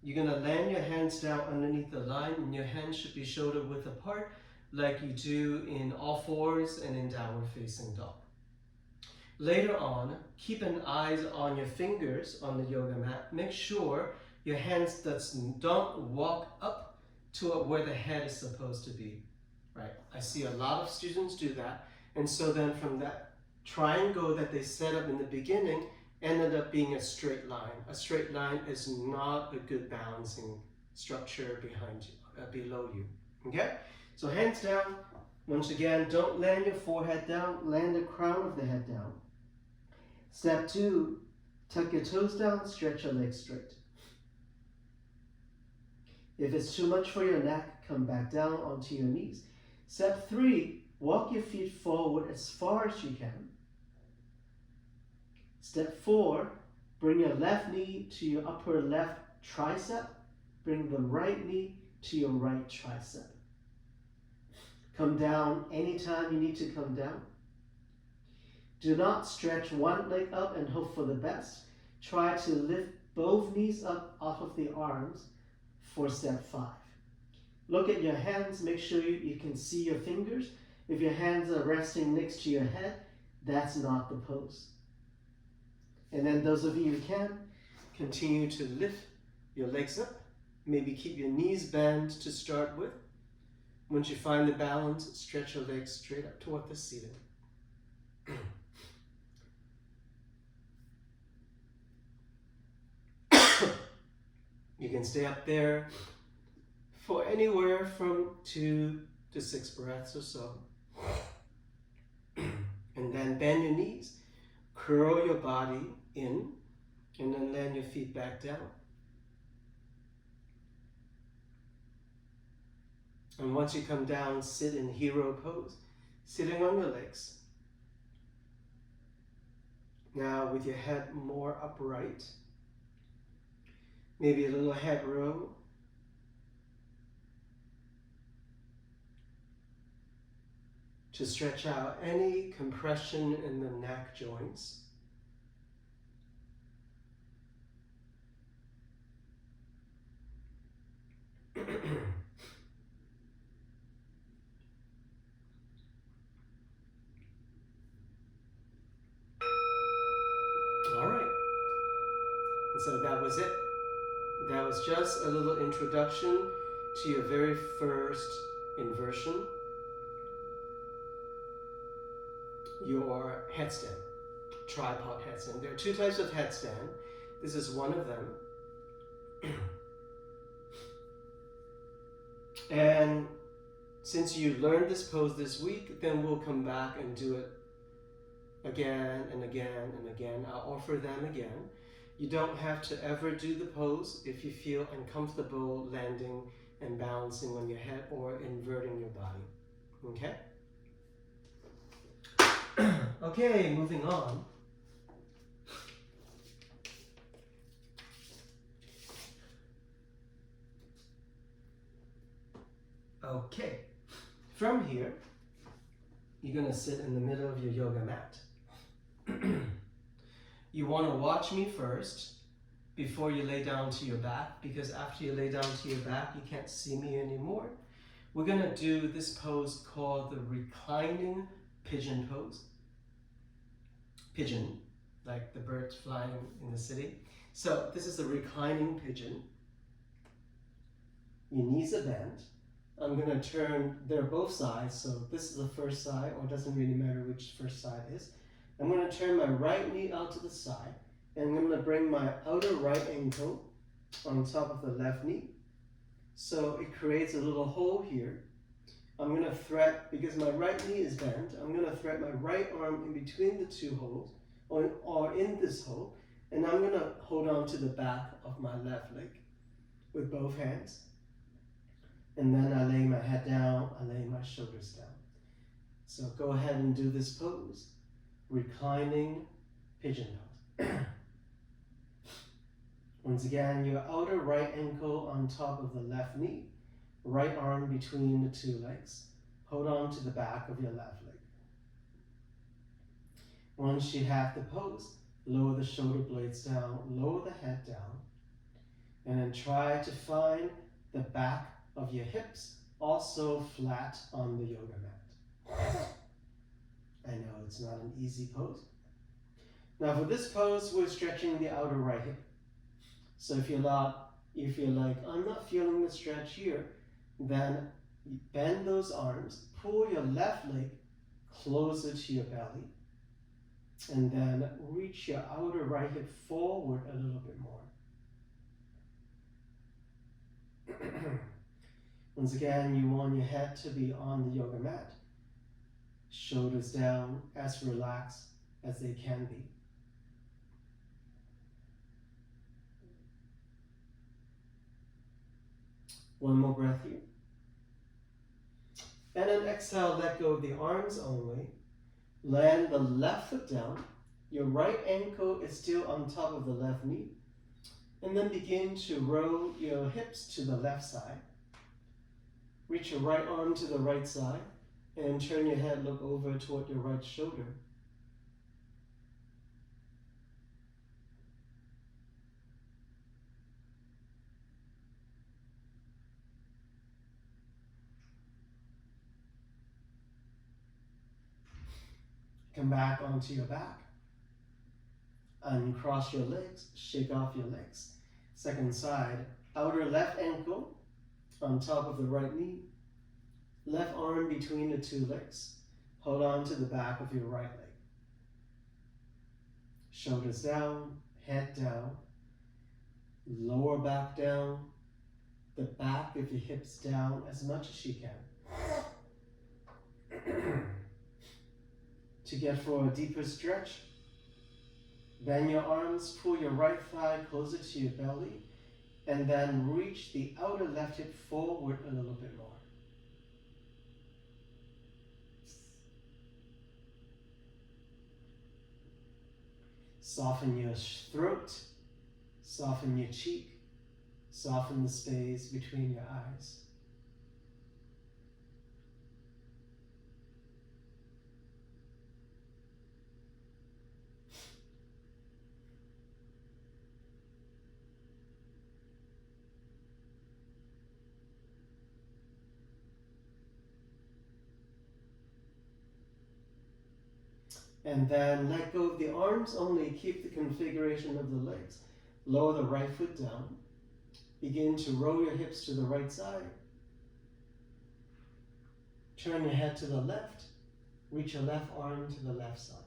You're going to land your hands down underneath the line, and your hands should be shoulder width apart like you do in all fours and in downward facing dog. Later on, keep an eye on your fingers on the yoga mat. Make sure your hands don't walk up to where the head is supposed to be. Right? I see a lot of students do that, and so then from that triangle that they set up in the beginning ended up being a straight line. A straight line is not a good balancing structure behind you, below you. Okay? So hands down. Once again, don't land your forehead down, land the crown of the head down. Step 2, tuck your toes down, stretch your legs straight. If it's too much for your neck, come back down onto your knees. Step 3, walk your feet forward as far as you can. Step 4, bring your left knee to your upper left tricep. Bring the right knee to your right tricep. Come down anytime you need to come down. Do not stretch one leg up and hope for the best. Try to lift both knees up off of the arms for step 5. Look at your hands, make sure you can see your fingers. If your hands are resting next to your head, that's not the pose. And then those of you who can, continue to lift your legs up. Maybe keep your knees bent to start with. Once you find the balance, stretch your legs straight up toward the ceiling. You can stay up there for anywhere from 2 to 6 breaths or so. And then bend your knees, curl your body in, and then land your feet back down. And once you come down, sit in hero pose, sitting on your legs. Now with your head more upright, maybe a little head roll. To stretch out any compression in the neck joints. All right. And so that was it. That was just a little introduction to your very first inversion. Your headstand, tripod headstand. There are 2 types of headstand. This is one of them. And since you learned this pose this week, then we'll come back and do it again and again and again. I'll offer them again. You don't have to ever do the pose if you feel uncomfortable landing and balancing on your head or inverting your body. Okay? Okay, moving on. Okay, from here, you're going to sit in the middle of your yoga mat. You want to watch me first before you lay down to your back, because after you lay down to your back, you can't see me anymore. We're gonna do this pose called the reclining pigeon pose. Pigeon, like the bird flying in the city. So this is the reclining pigeon. Your knees are bent. I'm gonna turn, they're both sides, so this is the first side, or it doesn't really matter which first side is. I'm gonna turn my right knee out to the side, and I'm gonna bring my outer right ankle on top of the left knee. So it creates a little hole here. I'm gonna thread, because my right knee is bent, I'm gonna thread my right arm in between the two holes, or in this hole, and I'm gonna hold on to the back of my left leg with both hands. And then I lay my head down, I lay my shoulders down. So go ahead and do this pose, reclining pigeon pose. Once again, your outer right ankle on top of the left knee, right arm between the two legs. Hold on to the back of your left leg. Once you have the pose, lower the shoulder blades down, lower the head down, and then try to find the back of your hips also flat on the yoga mat. I know it's not an easy pose. Now for this pose, we're stretching the outer right hip. So if you're like, I'm not feeling the stretch here, then you bend those arms, pull your left leg closer to your belly, and then reach your outer right hip forward a little bit more. Once again, you want your head to be on the yoga mat, shoulders down, as relaxed as they can be. One more breath here. And then exhale, let go of the arms only. Land the left foot down. Your right ankle is still on top of the left knee. And then begin to roll your hips to the left side. Reach your right arm to the right side and turn your head, look over toward your right shoulder. Come back onto your back. Uncross your legs, shake off your legs. Second side, outer left ankle on top of the right knee. Left arm between the two legs. Hold on to the back of your right leg. Shoulders down, head down. Lower back down. The back of your hips down as much as you can. To get for a deeper stretch, bend your arms, pull your right thigh closer to your belly, and then reach the outer left hip forward a little bit more. Soften your throat, soften your cheek, soften the space between your eyes. And then let go of the arms only, keep the configuration of the legs. Lower the right foot down. Begin to roll your hips to the right side. Turn your head to the left. Reach your left arm to the left side.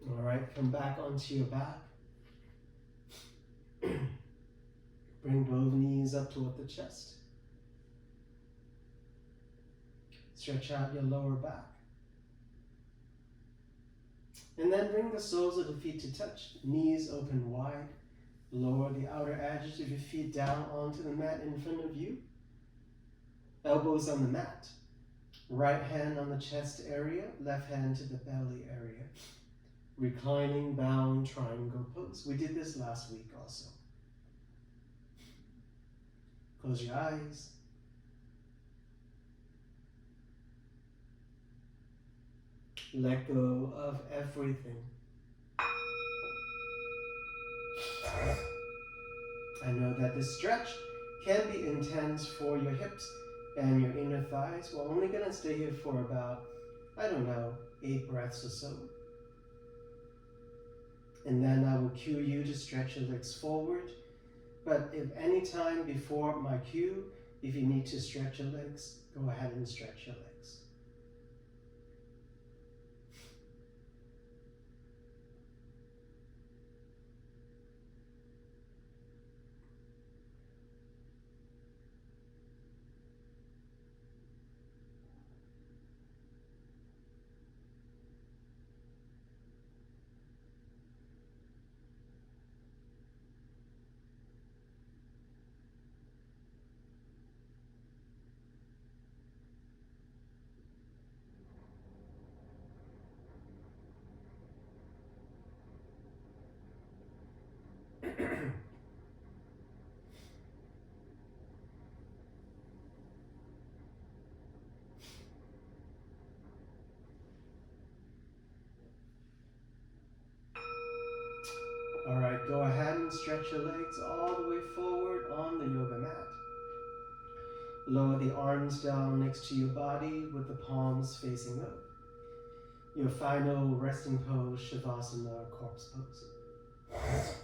All right, come back onto your back. Bring both knees up toward the chest. Stretch out your lower back. And then bring the soles of the feet to touch, knees open wide. Lower the outer edges of your feet down onto the mat in front of you. Elbows on the mat. Right hand on the chest area, left hand to the belly area. Reclining bound triangle pose. We did this last week also. Close your eyes. Let go of everything. I know that this stretch can be intense for your hips and your inner thighs. We're only going to stay here for about, 8 breaths or so. And then I will cue you to stretch your legs forward. But if any time before my cue, if you need to stretch your legs, go ahead and stretch your legs. All right, go ahead and stretch your legs all the way forward on the yoga mat. Lower the arms down next to your body with the palms facing up. Your final resting pose, Shavasana, corpse pose.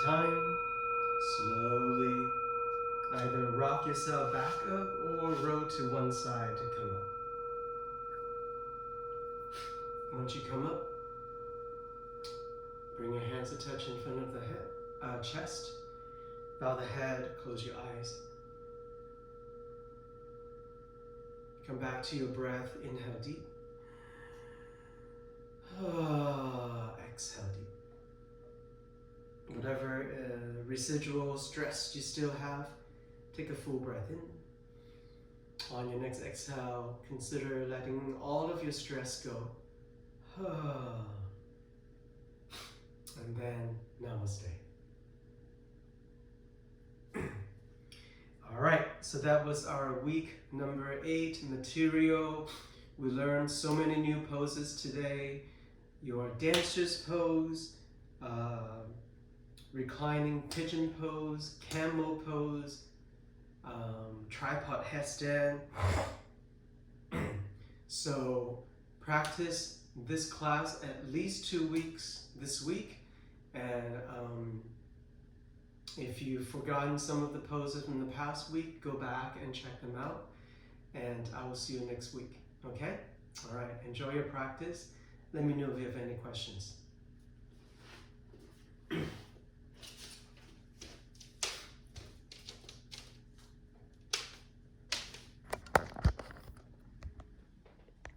time, slowly either rock yourself back up or roll to one side to come up. Once you come up, bring your hands to touch in front of the head, chest. Bow the head, close your eyes. Come back to your breath, inhale deep. Exhale deep. Whatever residual stress you still have, take a full breath in. On your next exhale, consider letting all of your stress go. And then namaste. All right, so that was our week number 8 material. We learned so many new poses today. Your dancer's pose, reclining pigeon pose, camel pose, tripod headstand. So practice this class at least 2 weeks this week, and if you've forgotten some of the poses from the past week, go back and check them out, and I will see you next week. Okay? All right, enjoy your practice. Let me know if you have any questions.